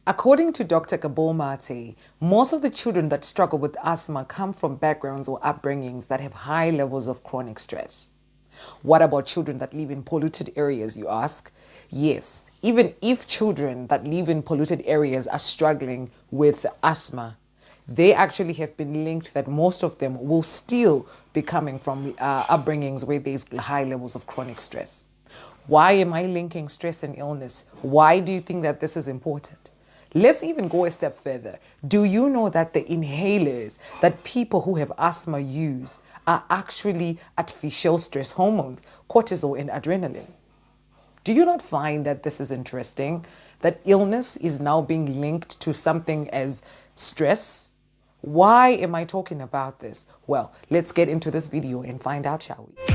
According to Dr. Gabor Mate, most of the children that struggle with asthma come from backgrounds or upbringings that have high levels of chronic stress. What about children that live in polluted areas, you ask? Yes, even if children that live in polluted areas are struggling with asthma, they actually have been linked that most of them will still be coming from upbringings where there's high levels of chronic stress. Why am I linking stress and illness? Why do you think that this is important? Let's even go a step further. Do you know that the inhalers that people who have asthma use are actually artificial stress hormones, cortisol and adrenaline? Do you not find that this is interesting? That illness is now being linked to something as stress? Why am I talking about this? Well, let's get into this video and find out, shall we?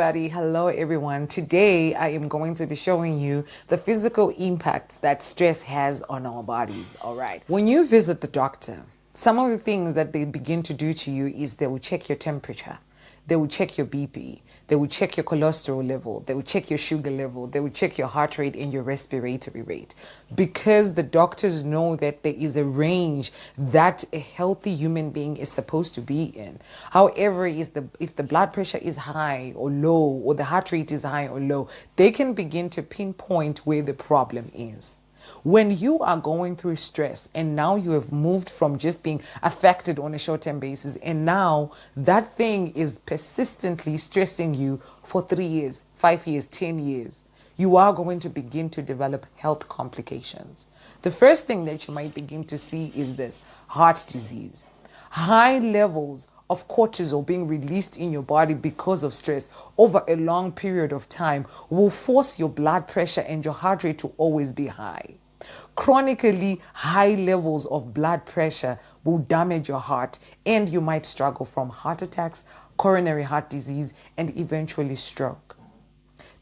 Hello everyone. Today I am going to be showing you the physical impacts that stress has on our bodies. All right. When you visit the doctor, some of the things that they begin to do to you is they will check your temperature. They will check your BP. They will check your cholesterol level. They will check your sugar level. They will check your heart rate and your respiratory rate. Because the doctors know that there is a range that a healthy human being is supposed to be in. However, if the blood pressure is high or low, or the heart rate is high or low, they can begin to pinpoint where the problem is. When you are going through stress and now you have moved from just being affected on a short-term basis and now that thing is persistently stressing you for 3 years, 5 years, 10 years, you are going to begin to develop health complications. The first thing that you might begin to see is this: heart disease. High levels of cortisol being released in your body because of stress over a long period of time will force your blood pressure and your heart rate to always be high. Chronically high levels of blood pressure will damage your heart and you might struggle from heart attacks, coronary heart disease, and eventually stroke.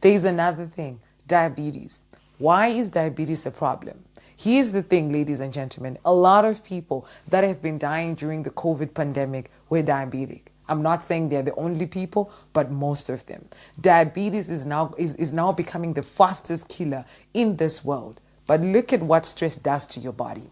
There is another thing: diabetes. Why is diabetes a problem? Here's the thing, ladies and gentlemen. A lot of people that have been dying during the COVID pandemic were diabetic. I'm not saying they're the only people, but most of them. Diabetes is now becoming the fastest killer in this world. But look at what stress does to your body.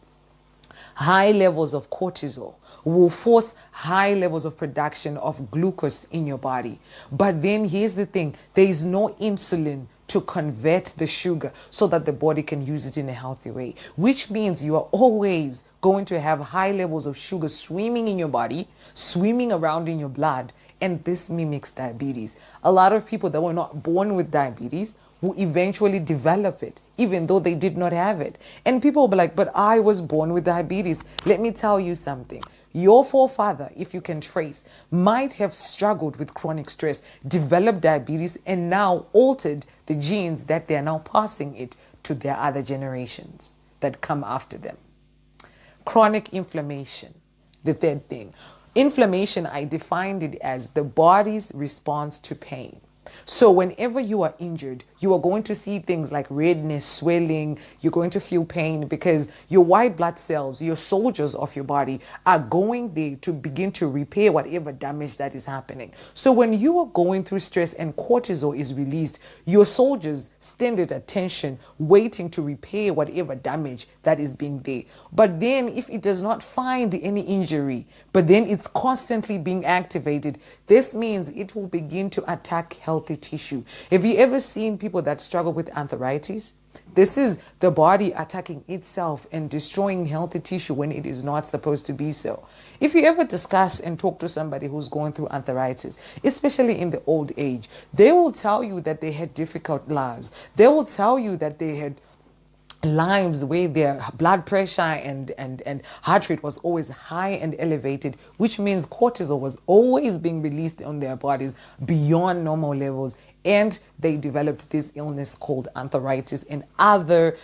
High levels of cortisol will force high levels of production of glucose in your body. But then here's the thing: there is no insulin to convert the sugar so that the body can use it in a healthy way, which means you are always going to have high levels of sugar swimming in your body, swimming around in your blood, and this mimics diabetes. A lot of people that were not born with diabetes will eventually develop it, even though they did not have it. And people will be like, but I was born with diabetes. Let me tell you something. Your forefather, if you can trace, might have struggled with chronic stress, developed diabetes, and now altered the genes that they are now passing it to their other generations that come after them. Chronic inflammation, the third thing. Inflammation, I defined it as the body's response to pain. So whenever you are injured, you are going to see things like redness, swelling. You're going to feel pain because your white blood cells, your soldiers of your body, are going there to begin to repair whatever damage that is happening. So when you are going through stress and cortisol is released, your soldiers stand at attention, waiting to repair whatever damage that is being there. But then if it does not find any injury, but then it's constantly being activated, this means it will begin to attack healthy tissue. Have you ever seen people that struggle with arthritis? This is the body attacking itself and destroying healthy tissue when it is not supposed to be so. If you ever discuss and talk to somebody who's going through arthritis, especially in the old age, they will tell you that they had difficult lives. They will tell you that they had lives where their blood pressure and heart rate was always high and elevated, which means cortisol was always being released on their bodies beyond normal levels, and they developed this illness called arthritis and other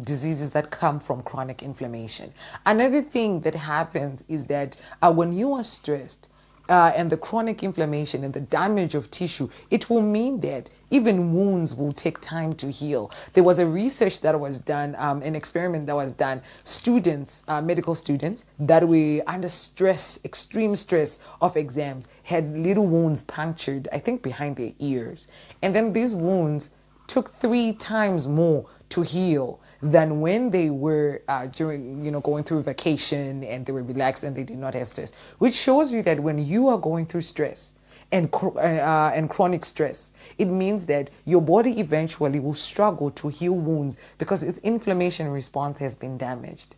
diseases that come from chronic inflammation. Another thing that happens is that when you are stressed, and the chronic inflammation and the damage of tissue, it will mean that even wounds will take time to heal. There was a research that was done, an experiment that was done. Students, medical students that were under stress, extreme stress of exams, had little wounds punctured, I think behind their ears. And then these wounds took 3 times more to heal than when they were during, going through vacation and they were relaxed and they did not have stress, which shows you that when you are going through stress and chronic stress, it means that your body eventually will struggle to heal wounds because its inflammation response has been damaged.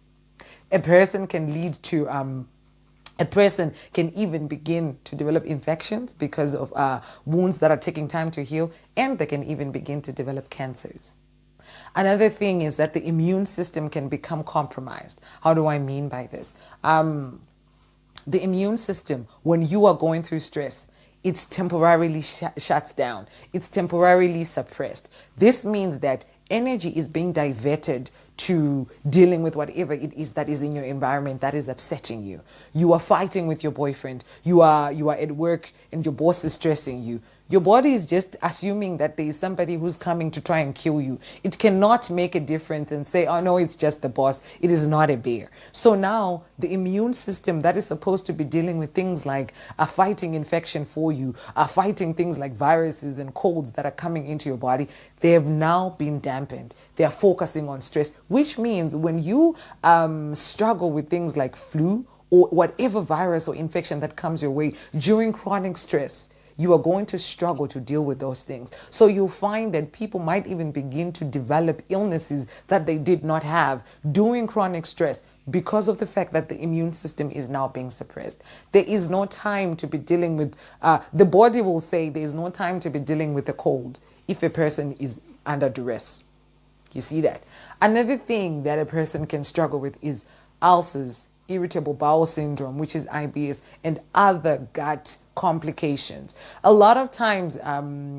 A person can even begin to develop infections because of wounds that are taking time to heal, and they can even begin to develop cancers. Another thing is that the immune system can become compromised. How do I mean by this? The immune system, when you are going through stress, it's temporarily shuts down. It's temporarily suppressed. This means that energy is being diverted to dealing with whatever it is that is in your environment that is upsetting you. You are fighting with your boyfriend. You are at work and your boss is stressing you. Your body is just assuming that there is somebody who's coming to try and kill you. It cannot make a difference and say, oh no, it's just the boss. It is not a bear. So now the immune system that is supposed to be dealing with things like fighting infection for you, fighting things like viruses and colds that are coming into your body, they have now been dampened. They are focusing on stress, which means when you struggle with things like flu or whatever virus or infection that comes your way during chronic stress, you are going to struggle to deal with those things. So you'll find that people might even begin to develop illnesses that they did not have during chronic stress because of the fact that the immune system is now being suppressed. There is no time to be dealing with, the body will say there is no time to be dealing with a cold if a person is under duress. You see that? Another thing that a person can struggle with is ulcers, irritable bowel syndrome, which is IBS, and other gut complications. A lot of times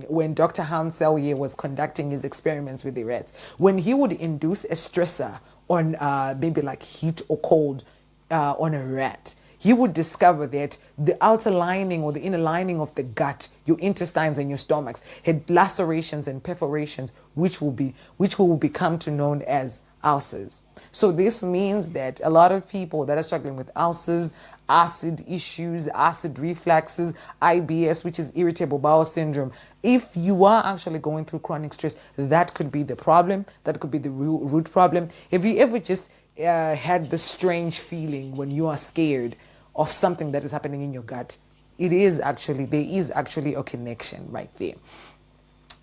when Dr. Hans Selye was conducting his experiments with the rats, when he would induce a stressor on maybe like heat or cold on a rat, he would discover that the outer lining or the inner lining of the gut, your intestines and your stomachs, had lacerations and perforations, which will become to known as ulcers. So this means that a lot of people that are struggling with ulcers, acid issues, acid refluxes, IBS, which is irritable bowel syndrome, if you are actually going through chronic stress, that could be the problem. That could be the root problem. Have you ever just had the strange feeling when you are scared of something that is happening in your gut? There is actually a connection right there.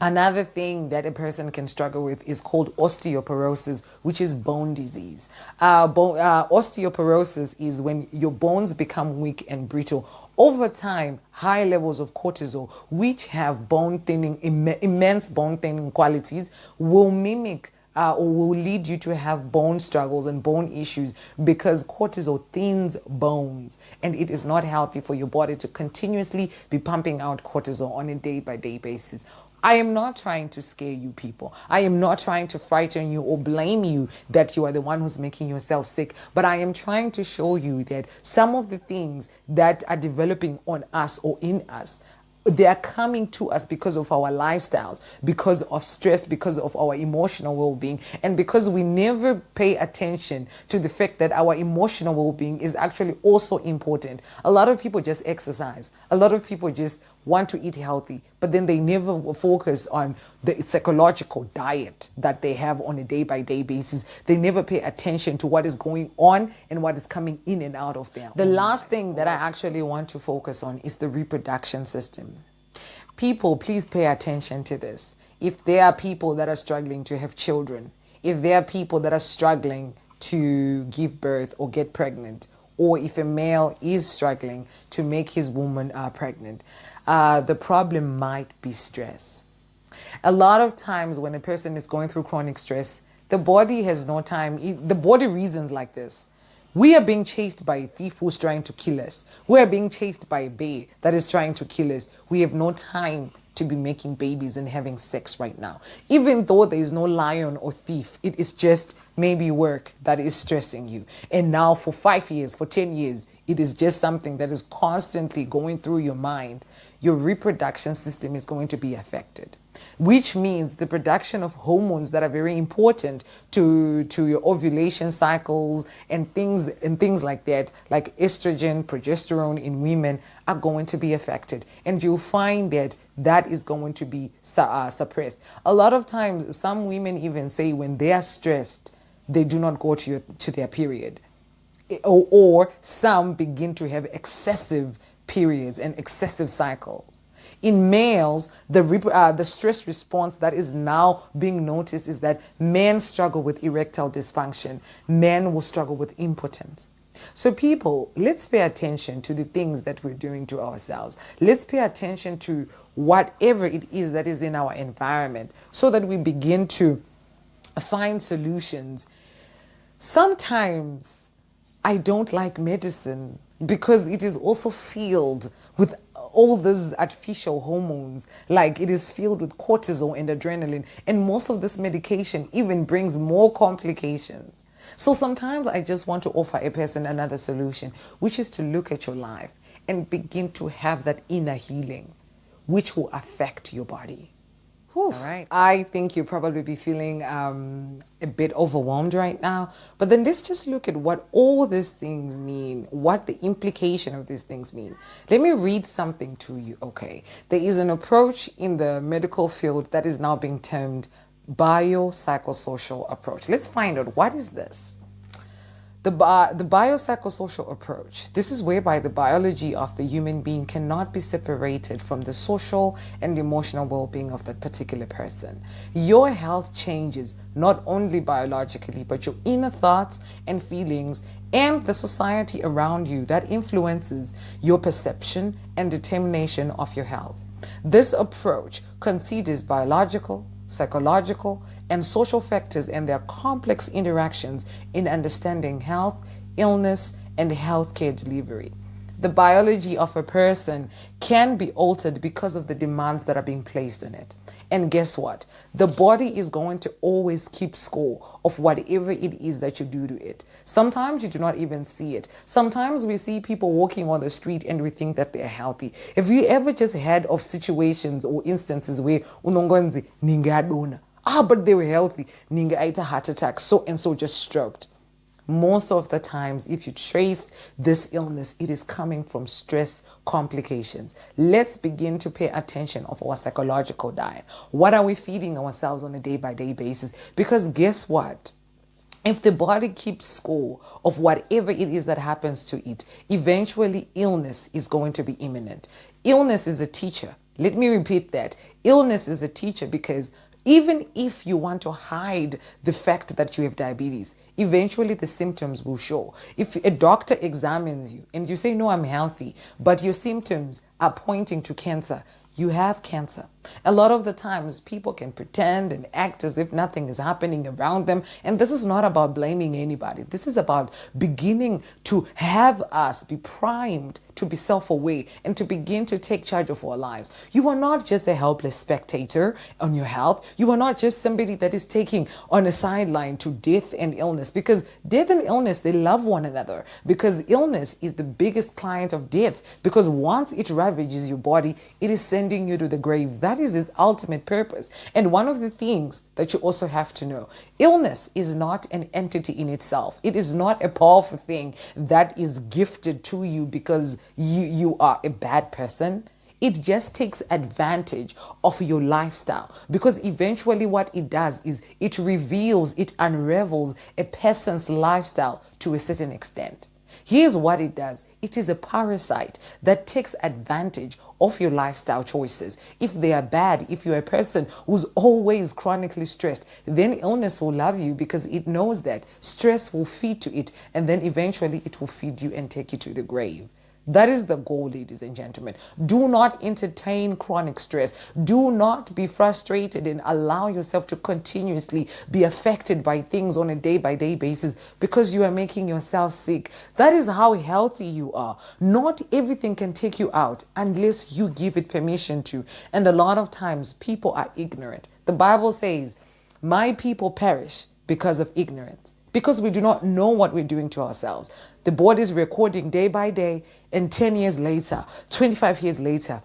Another thing that a person can struggle with is called osteoporosis, which is bone disease. Osteoporosis is when your bones become weak and brittle. Over time, high levels of cortisol, which have bone thinning, immense bone thinning qualities, will mimic or will lead you to have bone struggles and bone issues because cortisol thins bones, and it is not healthy for your body to continuously be pumping out cortisol on a day-by-day basis. I am not trying to scare you people. I am not trying to frighten you or blame you that you are the one who's making yourself sick. But I am trying to show you that some of the things that are developing on us or in us, they are coming to us because of our lifestyles, because of stress, because of our emotional well-being, and because we never pay attention to the fact that our emotional well-being is actually also important. A lot of people just exercise. A lot of people just want to eat healthy, but then they never focus on the psychological diet that they have on a day-by-day basis. They never pay attention to what is going on and what is coming in and out of them. The last thing that I actually want to focus on is the reproduction system. People, please pay attention to this. If there are people that are struggling to have children, if there are people that are struggling to give birth or get pregnant, or if a male is struggling to make his woman pregnant, the problem might be stress. A lot of times when a person is going through chronic stress, the body has no time. The body reasons like this. We are being chased by a thief who's trying to kill us. We are being chased by a bear that is trying to kill us. We have no time to be making babies and having sex right now. Even though there is no lion or thief, it is just maybe work that is stressing you. And now for 5 years, for 10 years, it is just something that is constantly going through your mind. Your reproduction system is going to be affected, which means the production of hormones that are very important to your ovulation cycles and things like that, like estrogen, progesterone in women, are going to be affected, and you'll find that that is going to be suppressed. A lot of times, some women even say when they are stressed, they do not go to their period, or some begin to have excessive periods and excessive cycles. In males, the stress response that is now being noticed is that men struggle with erectile dysfunction. Men will struggle with impotence. So people, let's pay attention to the things that we're doing to ourselves. Let's pay attention to whatever it is that is in our environment so that we begin to find solutions. Sometimes I don't like medicine because it is also filled with all these artificial hormones, like it is filled with cortisol and adrenaline, and most of this medication even brings more complications. So sometimes I just want to offer a person another solution, which is to look at your life and begin to have that inner healing, which will affect your body. All right. I think you'll probably be feeling a bit overwhelmed right now. But then let's just look at what all these things mean, what the implication of these things mean. Let me read something to you, okay? There is an approach in the medical field that is now being termed biopsychosocial approach. Let's find out, what is this? The biopsychosocial approach, this is whereby the biology of the human being cannot be separated from the social and emotional well-being of that particular person. Your health changes not only biologically, but your inner thoughts and feelings and the society around you that influences your perception and determination of your health. This approach considers biological, psychological, and social factors and their complex interactions in understanding health, illness, and healthcare delivery. The biology of a person can be altered because of the demands that are being placed on it. And guess what? The body is going to always keep score of whatever it is that you do to it. Sometimes you do not even see it. Sometimes we see people walking on the street and we think that they're healthy. Have you ever just heard of situations or instances where unongonzi ningadona, but they were healthy, ninga ate a heart attack, so and so just stroked? Most of the times, if you trace this illness, it is coming from stress complications. Let's begin to pay attention of our psychological diet. What are we feeding ourselves on a day-by-day basis? Because guess what? If the body keeps score of whatever it is that happens to it, eventually illness is going to be imminent. Illness is a teacher. Let me repeat that. Illness is a teacher, because even if you want to hide the fact that you have diabetes, eventually the symptoms will show. If a doctor examines you and you say, no, I'm healthy, but your symptoms are pointing to cancer, you have cancer. A lot of the times people can pretend and act as if nothing is happening around them. And this is not about blaming anybody. This is about beginning to have us be primed to be self-aware and to begin to take charge of our lives. You are not just a helpless spectator on your health. You are not just somebody that is taking on a sideline to death and illness, because death and illness, they love one another, because illness is the biggest client of death, because once it ravages your body, it is sending you to the grave. That is its ultimate purpose. And one of the things that you also have to know, illness is not an entity in itself. It is not a powerful thing that is gifted to you because you are a bad person. It just takes advantage of your lifestyle, because eventually what it does is it reveals, it unravels a person's lifestyle to a certain extent. Here's what it does. It is a parasite that takes advantage of your lifestyle choices. If they are bad, if you're a person who's always chronically stressed, then illness will love you, because it knows that stress will feed to it, and then eventually it will feed you and take you to the grave. That is the goal, ladies and gentlemen. Do not entertain chronic stress. Do not be frustrated and allow yourself to continuously be affected by things on a day-by-day basis because you are making yourself sick. That is how healthy you are. Not everything can take you out unless you give it permission to. And a lot of times people are ignorant. The Bible says, my people perish because of ignorance, because we do not know what we're doing to ourselves. The body is recording day by day, and 10 years later, 25 years later,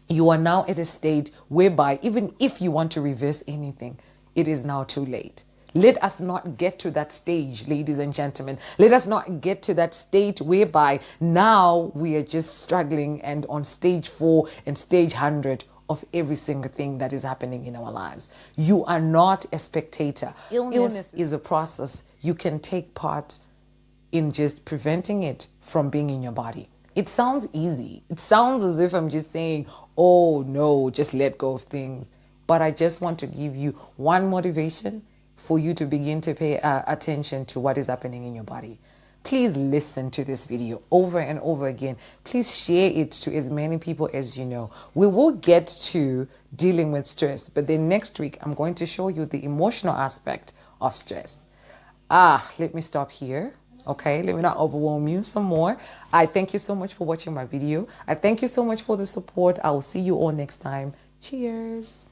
you are now at a state whereby even if you want to reverse anything, it is now too late. Let us not get to that stage, ladies and gentlemen. Let us not get to that state whereby now we are just struggling and on stage 4 and stage 100 of every single thing that is happening in our lives. You are not a spectator. Illness is a process. You can take part in just preventing it from being in your body. It sounds easy. It sounds as if I'm just saying, oh no, just let go of things. But I just want to give you one motivation for you to begin to pay attention to what is happening in your body. Please listen to this video over and over again. Please share it to as many people as you know. We will get to dealing with stress, but then next week I'm going to show you the emotional aspect of stress. Let me stop here. Okay, let me not overwhelm you some more. I thank you so much for watching my video. I thank you so much for the support. I will see you all next time. Cheers.